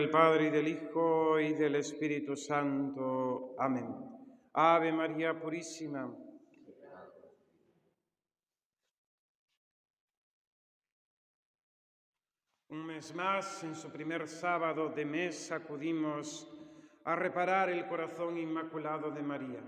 del Padre, y del Hijo, y del Espíritu Santo. Amén. Ave María Purísima. Un mes más, en su primer sábado de mes, acudimos a reparar el corazón inmaculado de María,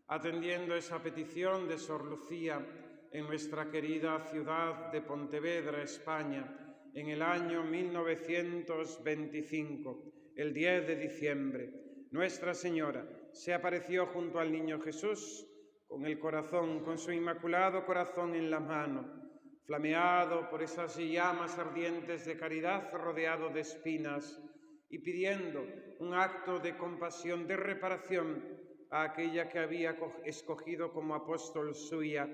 atendiendo esa petición de Sor Lucía en nuestra querida ciudad de Pontevedra, España, en el año 1925, el 10 de diciembre. Nuestra Señora se apareció junto al niño Jesús con el corazón, con su inmaculado corazón en la mano, flameado por esas llamas ardientes de caridad, rodeado de espinas, y pidiendo un acto de compasión, de reparación a aquella que había escogido como apóstol suya,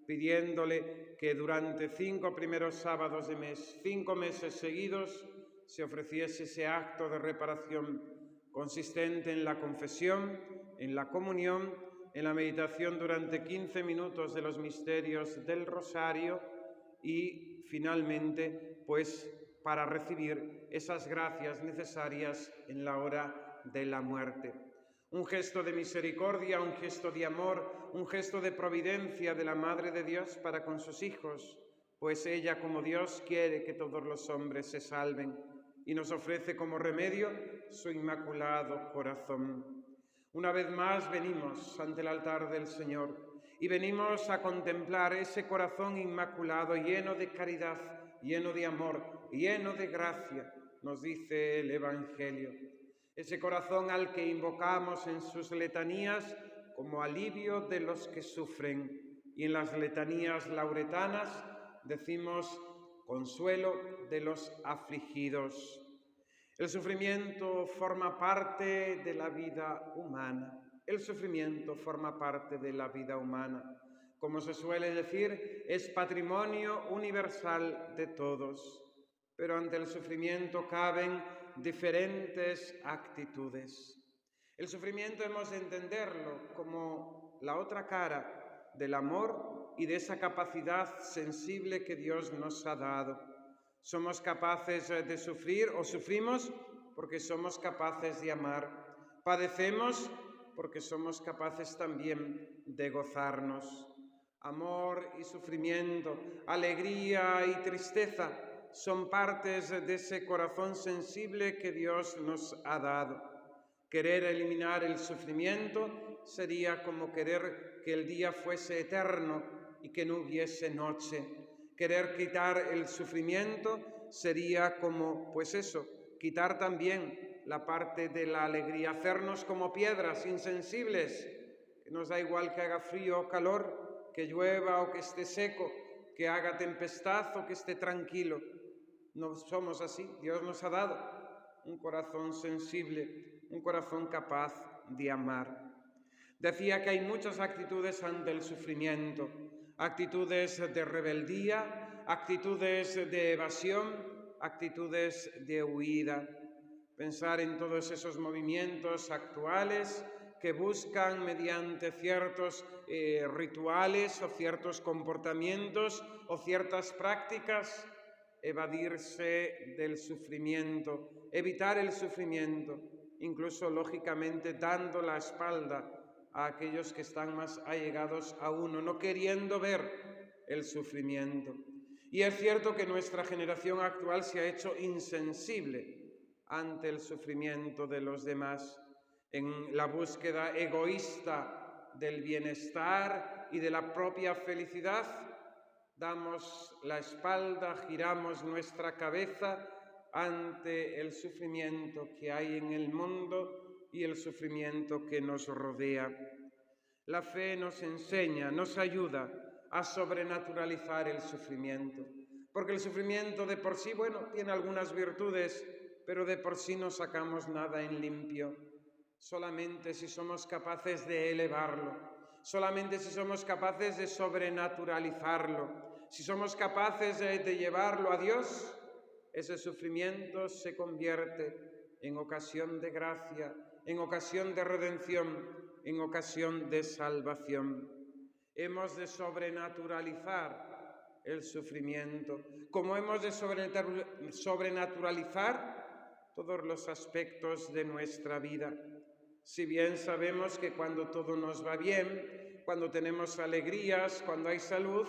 pidiéndole que durante 5 primeros sábados de mes, 5 meses seguidos, se ofreciese ese acto de reparación consistente en la confesión, en la comunión, en la meditación durante 15 minutos de los misterios del Rosario y finalmente, pues, para recibir esas gracias necesarias en la hora de la muerte. Un gesto de misericordia, un gesto de amor, un gesto de providencia de la Madre de Dios para con sus hijos, pues ella, como Dios, quiere que todos los hombres se salven y nos ofrece como remedio su inmaculado corazón. Una vez más venimos ante el altar del Señor y venimos a contemplar ese corazón inmaculado, lleno de caridad, lleno de amor, lleno de gracia, nos dice el Evangelio. Ese corazón al que invocamos en sus letanías como alivio de los que sufren, y en las letanías lauretanas decimos consuelo de los afligidos. El sufrimiento forma parte de la vida humana. El sufrimiento forma parte de la vida humana. Como se suele decir, es patrimonio universal de todos. Pero ante el sufrimiento caben diferentes actitudes. El sufrimiento hemos de entenderlo como la otra cara del amor y de esa capacidad sensible que Dios nos ha dado. Somos capaces de sufrir o sufrimos porque somos capaces de amar. Padecemos porque somos capaces también de gozarnos. Amor y sufrimiento, alegría y tristeza son partes de ese corazón sensible que Dios nos ha dado. Querer eliminar el sufrimiento sería como querer que el día fuese eterno y que no hubiese noche. Querer quitar el sufrimiento sería como, pues eso, quitar también la parte de la alegría, hacernos como piedras insensibles, que nos da igual que haga frío o calor, que llueva o que esté seco, que haga tempestad o que esté tranquilo. No somos así. Dios nos ha dado un corazón sensible, un corazón capaz de amar. Decía que hay muchas actitudes ante el sufrimiento, actitudes de rebeldía, actitudes de evasión, actitudes de huida. Pensar en todos esos movimientos actuales que buscan mediante ciertos rituales o ciertos comportamientos o ciertas prácticas evadirse del sufrimiento, evitar el sufrimiento, incluso lógicamente dando la espalda a aquellos que están más allegados a uno, no queriendo ver el sufrimiento. Y es cierto que nuestra generación actual se ha hecho insensible ante el sufrimiento de los demás, en la búsqueda egoísta del bienestar y de la propia felicidad. Damos la espalda, giramos nuestra cabeza ante el sufrimiento que hay en el mundo y el sufrimiento que nos rodea. La fe nos enseña, nos ayuda a sobrenaturalizar el sufrimiento, porque el sufrimiento de por sí, tiene algunas virtudes, pero de por sí no sacamos nada en limpio. Solamente si somos capaces de elevarlo, solamente si somos capaces de sobrenaturalizarlo, si somos capaces de llevarlo a Dios, ese sufrimiento se convierte en ocasión de gracia, en ocasión de redención, en ocasión de salvación. Hemos de sobrenaturalizar el sufrimiento, como hemos de sobrenaturalizar todos los aspectos de nuestra vida. Si bien sabemos que cuando todo nos va bien, cuando tenemos alegrías, cuando hay salud,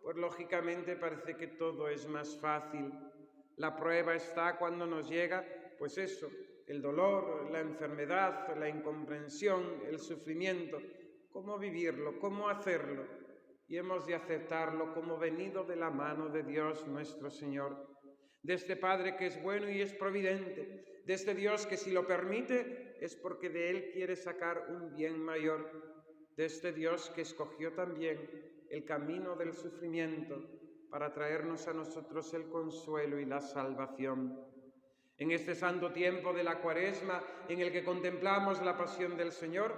pues lógicamente parece que todo es más fácil. La prueba está cuando nos llega, pues eso, el dolor, la enfermedad, la incomprensión, el sufrimiento. ¿Cómo vivirlo? ¿Cómo hacerlo? Y hemos de aceptarlo como venido de la mano de Dios nuestro Señor, de este Padre que es bueno y es providente, de este Dios que si lo permite es porque de Él quiere sacar un bien mayor, de este Dios que escogió también el camino del sufrimiento para traernos a nosotros el consuelo y la salvación. En este santo tiempo de la Cuaresma, en el que contemplamos la pasión del Señor,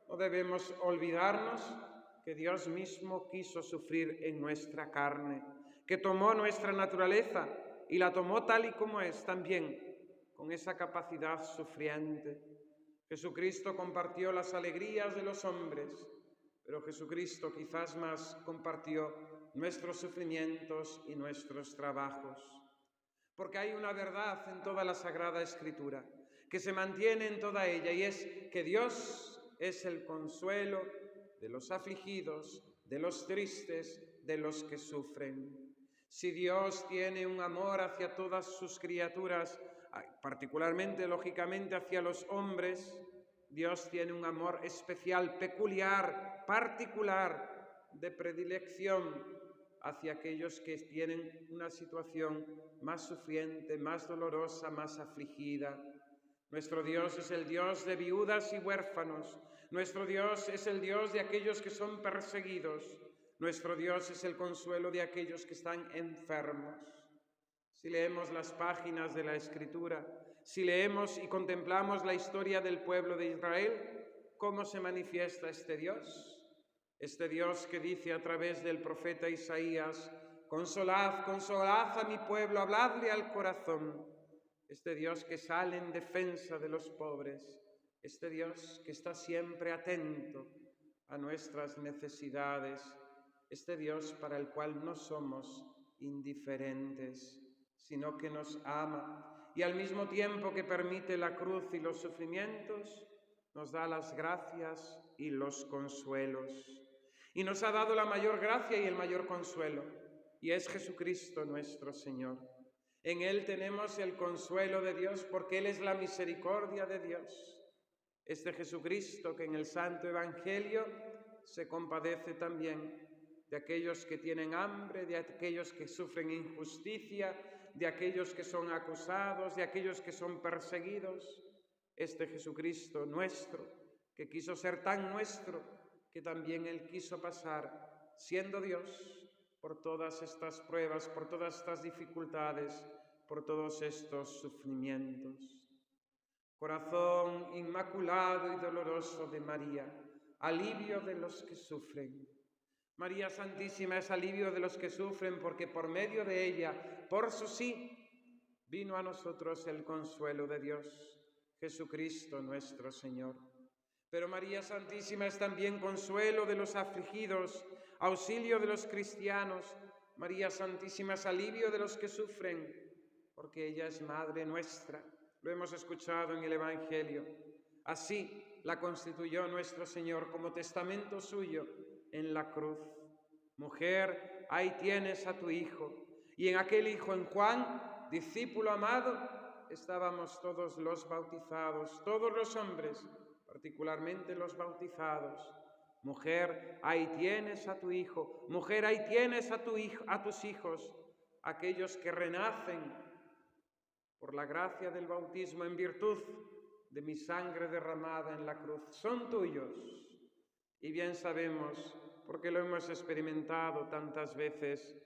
no debemos olvidarnos que Dios mismo quiso sufrir en nuestra carne, que tomó nuestra naturaleza y la tomó tal y como es también, con esa capacidad sufriente. Jesucristo compartió las alegrías de los hombres, pero Jesucristo quizás más compartió nuestros sufrimientos y nuestros trabajos. Porque hay una verdad en toda la Sagrada Escritura, que se mantiene en toda ella, y es que Dios es el consuelo de los afligidos, de los tristes, de los que sufren. Si Dios tiene un amor hacia todas sus criaturas, particularmente, lógicamente, hacia los hombres, Dios tiene un amor especial, peculiar, particular, de predilección hacia aquellos que tienen una situación más sufriente, más dolorosa, más afligida. Nuestro Dios es el Dios de viudas y huérfanos. Nuestro Dios es el Dios de aquellos que son perseguidos. Nuestro Dios es el consuelo de aquellos que están enfermos. Si leemos las páginas de la Escritura, si leemos y contemplamos la historia del pueblo de Israel, ¿cómo se manifiesta este Dios? Este Dios que dice a través del profeta Isaías: consolad, consolad a mi pueblo, habladle al corazón. Este Dios que sale en defensa de los pobres, este Dios que está siempre atento a nuestras necesidades, este Dios para el cual no somos indiferentes, sino que nos ama y al mismo tiempo que permite la cruz y los sufrimientos, nos da las gracias y los consuelos. Y nos ha dado la mayor gracia y el mayor consuelo, y es Jesucristo nuestro Señor. En Él tenemos el consuelo de Dios, porque Él es la misericordia de Dios. Este Jesucristo que en el Santo Evangelio se compadece también de aquellos que tienen hambre, de aquellos que sufren injusticia, de aquellos que son acusados, de aquellos que son perseguidos. Este Jesucristo nuestro, que quiso ser tan nuestro, que también Él quiso pasar, siendo Dios, por todas estas pruebas, por todas estas dificultades, por todos estos sufrimientos. Corazón inmaculado y doloroso de María, alivio de los que sufren. María Santísima es alivio de los que sufren, porque por medio de ella, por su sí, vino a nosotros el consuelo de Dios, Jesucristo nuestro Señor. Pero María Santísima es también consuelo de los afligidos, auxilio de los cristianos. María Santísima es alivio de los que sufren, porque ella es Madre nuestra. Lo hemos escuchado en el Evangelio. Así la constituyó nuestro Señor como testamento suyo en la cruz. Mujer, ahí tienes a tu Hijo. Y en aquel Hijo, en Juan, discípulo amado, estábamos todos los bautizados, todos los hombres, particularmente los bautizados. Mujer, ahí tienes a tu Hijo. Mujer, ahí tienes a tu hijo, a tus hijos, aquellos que renacen por la gracia del bautismo en virtud de mi sangre derramada en la cruz. Son tuyos. Y bien sabemos, porque lo hemos experimentado tantas veces,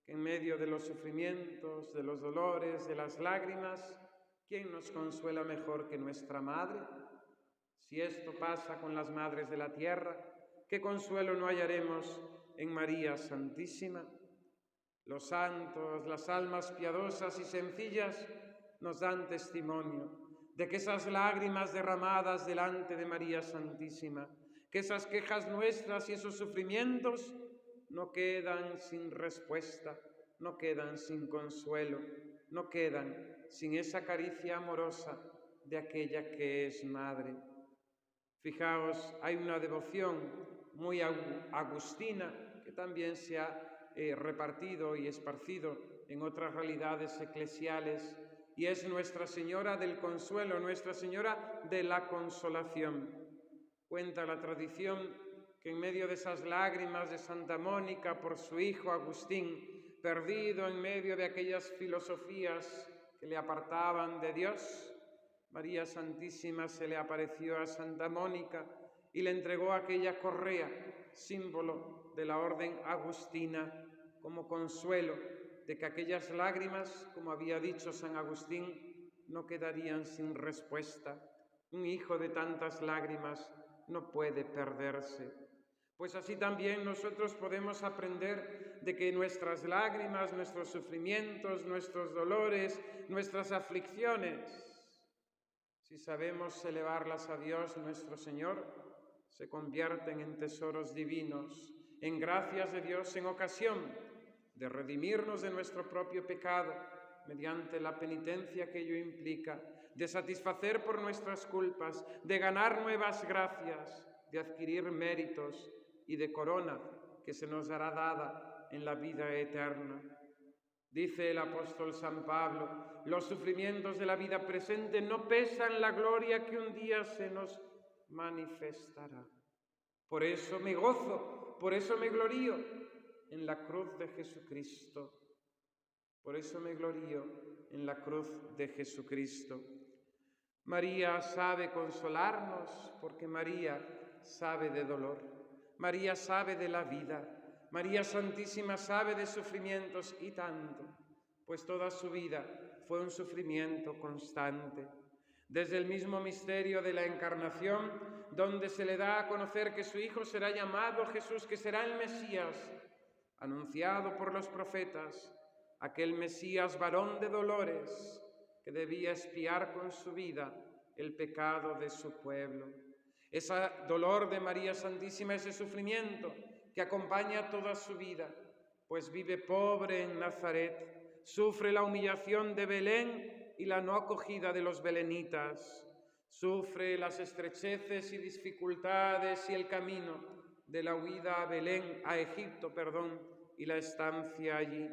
que en medio de los sufrimientos, de los dolores, de las lágrimas, ¿quién nos consuela mejor que nuestra Madre? Si esto pasa con las madres de la tierra, ¿qué consuelo no hallaremos en María Santísima? Los santos, las almas piadosas y sencillas nos dan testimonio de que esas lágrimas derramadas delante de María Santísima, que esas quejas nuestras y esos sufrimientos no quedan sin respuesta, no quedan sin consuelo, no quedan sin esa caricia amorosa de aquella que es madre. Fijaos, hay una devoción muy agustina que también se ha repartido y esparcido en otras realidades eclesiales, y es Nuestra Señora del Consuelo, Nuestra Señora de la Consolación. Cuenta la tradición que en medio de esas lágrimas de Santa Mónica por su hijo Agustín, perdido en medio de aquellas filosofías que le apartaban de Dios, María Santísima se le apareció a Santa Mónica y le entregó aquella correa, símbolo de la orden agustina, como consuelo de que aquellas lágrimas, como había dicho San Agustín, no quedarían sin respuesta. Un hijo de tantas lágrimas no puede perderse. Pues así también nosotros podemos aprender de que nuestras lágrimas, nuestros sufrimientos, nuestros dolores, nuestras aflicciones, si sabemos elevarlas a Dios nuestro Señor, se convierten en tesoros divinos, en gracias de Dios, en ocasión de redimirnos de nuestro propio pecado mediante la penitencia que ello implica, de satisfacer por nuestras culpas, de ganar nuevas gracias, de adquirir méritos y de corona que se nos hará dada en la vida eterna. Dice el apóstol San Pablo, los sufrimientos de la vida presente no pesan la gloria que un día se nos manifestará. Por eso me gozo, por eso me glorío en la cruz de Jesucristo. Por eso me glorío en la cruz de Jesucristo. María sabe consolarnos porque María sabe de dolor. María sabe de la vida. María Santísima sabe de sufrimientos y tanto, pues toda su vida fue un sufrimiento constante. Desde el mismo misterio de la Encarnación, donde se le da a conocer que su Hijo será llamado Jesús, que será el Mesías, anunciado por los profetas, aquel Mesías varón de dolores, que debía expiar con su vida el pecado de su pueblo. Ese dolor de María Santísima, ese sufrimiento que acompaña toda su vida, pues vive pobre en Nazaret, sufre la humillación de Belén y la no acogida de los belenitas, sufre las estrecheces y dificultades y el camino de la huida a Egipto, y la estancia allí.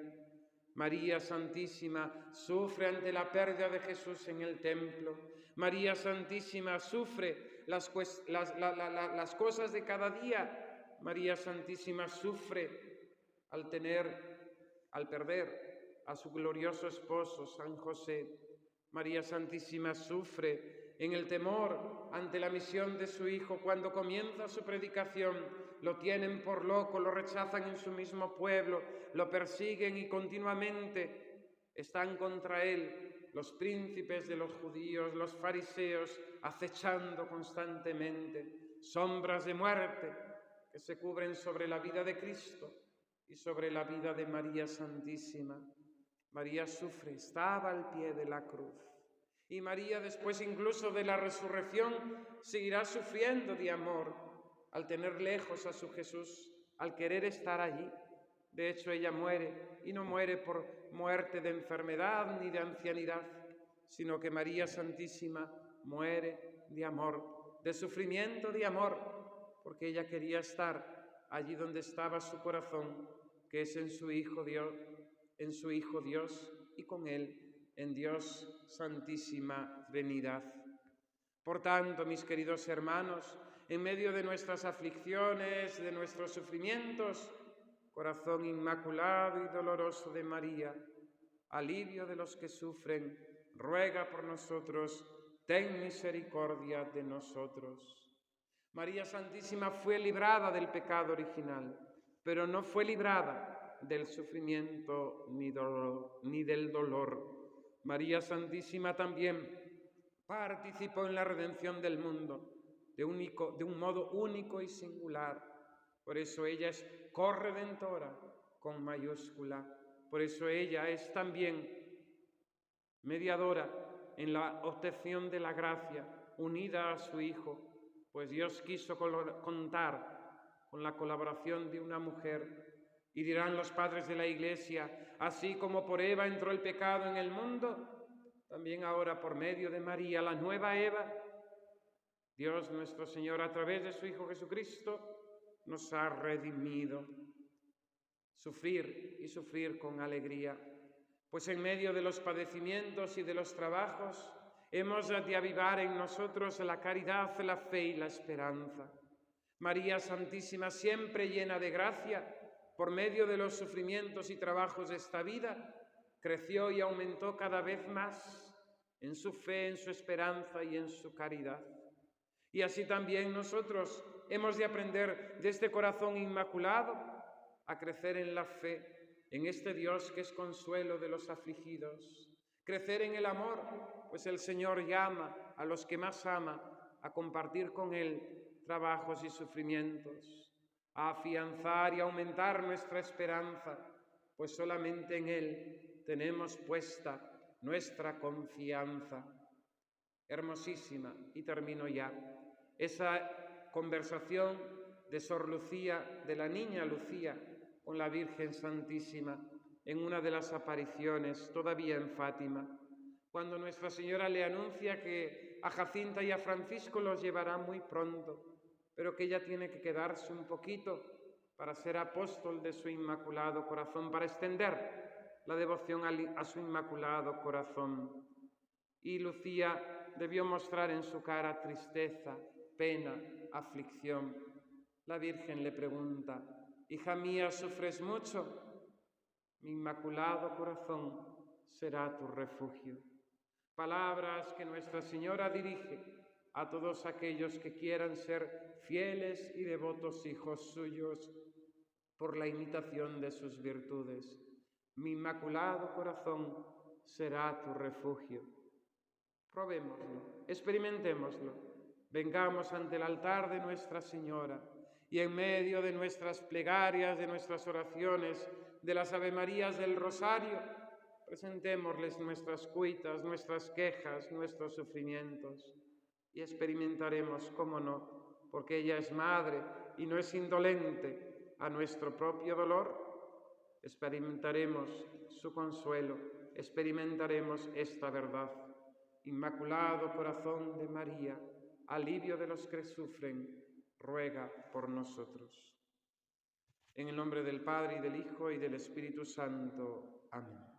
María Santísima sufre ante la pérdida de Jesús en el templo. María Santísima sufre las cosas de cada día. María Santísima sufre al perder a su glorioso esposo, San José. María Santísima sufre en el temor ante la misión de su Hijo. Cuando comienza su predicación, lo tienen por loco, lo rechazan en su mismo pueblo, lo persiguen y continuamente están contra él los príncipes de los judíos, los fariseos, acechando constantemente, sombras de muerte que se cubren sobre la vida de Cristo y sobre la vida de María Santísima. María sufre, estaba al pie de la cruz. Y María, después incluso de la resurrección, seguirá sufriendo de amor al tener lejos a su Jesús, al querer estar allí. De hecho, ella muere, y no muere por muerte de enfermedad ni de ancianidad, sino que María Santísima muere de amor, de sufrimiento de amor, porque ella quería estar allí donde estaba su corazón, que es en su Hijo Dios, y con Él en Dios Santísima Trinidad. Por tanto, mis queridos hermanos, en medio de nuestras aflicciones, de nuestros sufrimientos, corazón inmaculado y doloroso de María, alivio de los que sufren, ruega por nosotros, ten misericordia de nosotros. María Santísima fue librada del pecado original, pero no fue librada del sufrimiento ni del dolor. María Santísima también participó en la redención del mundo de un modo único y singular. Por eso ella es corredentora con mayúscula. Por eso ella es también mediadora en la obtención de la gracia, unida a su Hijo, pues Dios quiso contar con la colaboración de una mujer. Y dirán los padres de la Iglesia, así como por Eva entró el pecado en el mundo, también ahora por medio de María, la nueva Eva, Dios nuestro Señor, a través de su Hijo Jesucristo, nos ha redimido. Sufrir y sufrir con alegría, pues en medio de los padecimientos y de los trabajos hemos de avivar en nosotros la caridad, la fe y la esperanza. María Santísima, siempre llena de gracia, por medio de los sufrimientos y trabajos de esta vida, creció y aumentó cada vez más en su fe, en su esperanza y en su caridad. Y así también nosotros hemos de aprender de este corazón inmaculado a crecer en la fe, en este Dios que es consuelo de los afligidos, crecer en el amor, pues el Señor llama a los que más ama a compartir con Él trabajos y sufrimientos, a afianzar y aumentar nuestra esperanza, pues solamente en Él tenemos puesta nuestra confianza. Hermosísima, y termino ya, esa conversación de Sor Lucía, de la niña Lucía, con la Virgen Santísima, en una de las apariciones, todavía en Fátima, cuando Nuestra Señora le anuncia que a Jacinta y a Francisco los llevará muy pronto, pero que ella tiene que quedarse un poquito para ser apóstol de su Inmaculado Corazón, para extender la devoción a su Inmaculado Corazón. Y Lucía debió mostrar en su cara tristeza, pena, aflicción. La Virgen le pregunta: «Hija mía, ¿sufres mucho? Mi Inmaculado Corazón será tu refugio». Palabras que Nuestra Señora dirige a todos aquellos que quieran ser fieles y devotos hijos suyos por la imitación de sus virtudes. Mi Inmaculado Corazón será tu refugio. Probémoslo, experimentémoslo. Vengamos ante el altar de Nuestra Señora y en medio de nuestras plegarias, de nuestras oraciones, de las Avemarías del Rosario, presentémosles nuestras cuitas, nuestras quejas, nuestros sufrimientos y experimentaremos, cómo no, porque ella es madre y no es indolente a nuestro propio dolor, experimentaremos su consuelo, experimentaremos esta verdad. Inmaculado Corazón de María, alivio de los que sufren, ruega por nosotros. En el nombre del Padre, y del Hijo, y del Espíritu Santo. Amén.